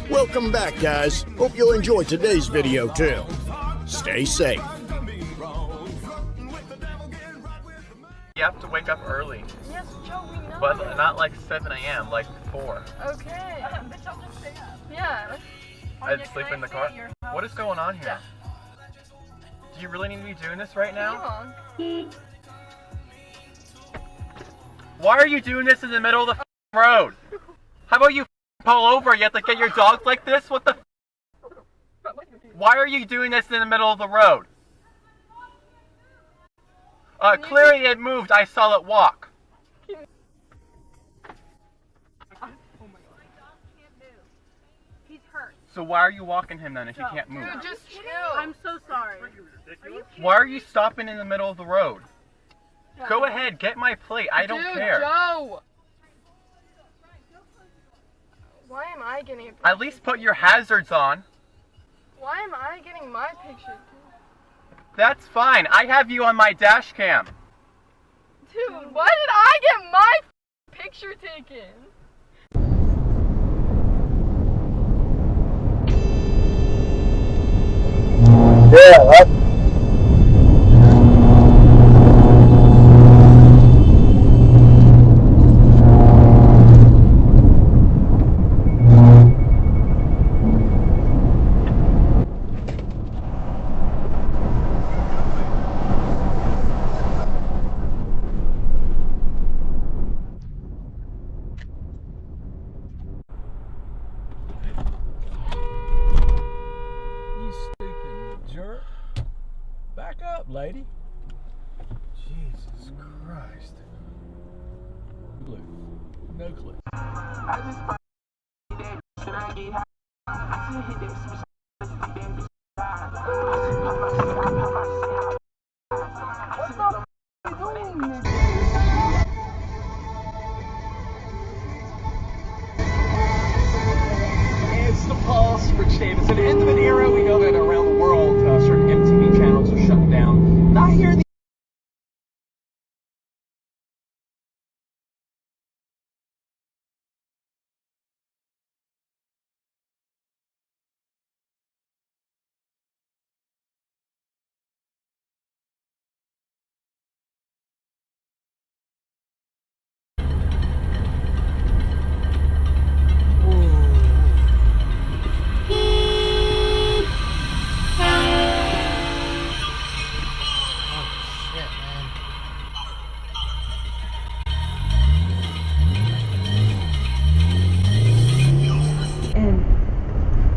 Welcome back, guys. Hope you'll enjoy today's video too. Stay safe. You have to wake up early. Yes, Joe, we know. But not like 7 a.m., like 4. Okay. But y'all just stay up. Yeah. I'd sleep in the car. What is going on here? Do you really need to be doing this right now? Why are you doing this in the middle of the road? How about you pull over? You have to get your dogs like this? What the? Why are you doing this in the middle of the road? Clearly it moved. I saw it walk. He's hurt. So why are you walking him then if you can't move? Dude, just chill. I'm so sorry. Why are you stopping in the middle of the road? Go ahead, get my plate. I don't care. Joe! Why am I getting a picture? At least put your hazards on. Why am I getting my picture? That's fine. I have you on my dash cam. Dude, why did I get my picture taken? Yeah, that's... Back up, lady. Jesus Christ. Blue. No clue. It's the pulse, Rich Davis. At the end of an era, we know that around the world, certain MTV channels are shut down. Not here in the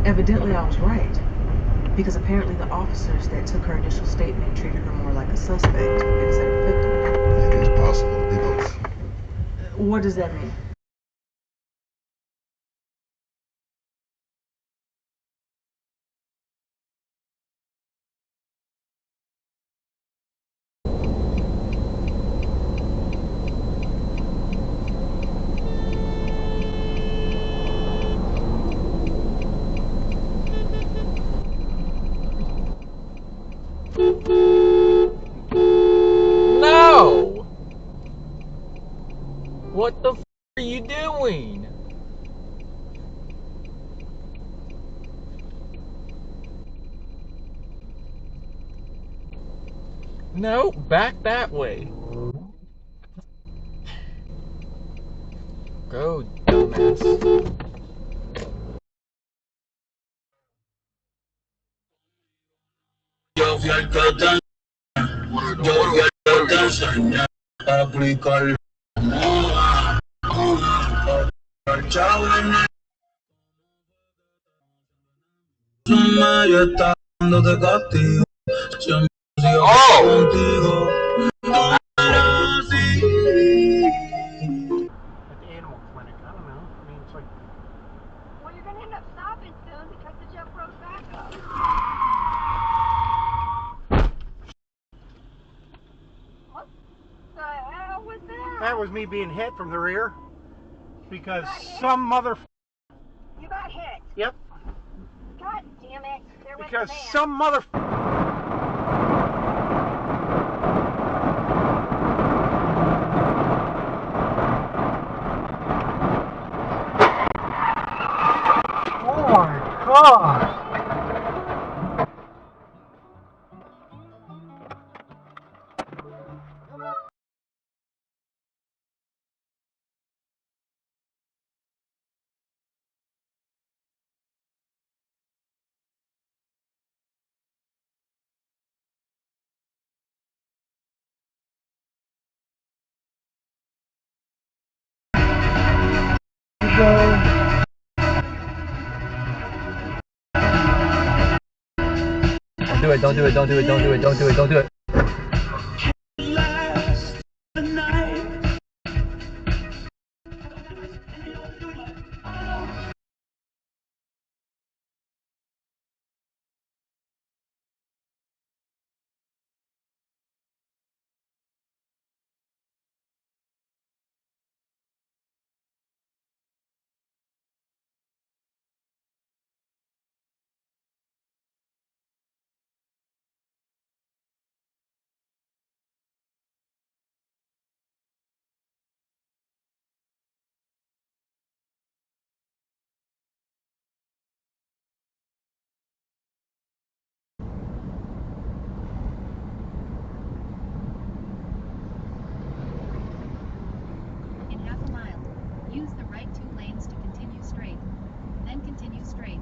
Evidently, I was right, because apparently the officers that took her initial statement treated her more like a suspect instead of a victim. I think it's possible to be both. What does that mean? No! What the f are you doing? No, back that way. Go, dumbass. Yo fui al que te enseñé a aplicar el chavo en el yo está dándote castigo siempre sigo contigo At the animal clinic, I don't know. I mean, it's like... Well, you're gonna end up stopping soon because the jump rope's back up. What the hell was that? That was me being hit from the rear. Because some mother... You got hit. Yep. God damn it. There went Because the man. some mother... Oh my Oh. Don't do it, don't do it, don't do it, don't do it, don't do it, don't do it. In half a mile, use the right 2 lanes to continue straight. Then continue straight.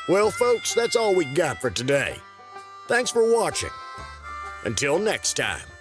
Well, folks, that's all we got for today. Thanks for watching. Until next time.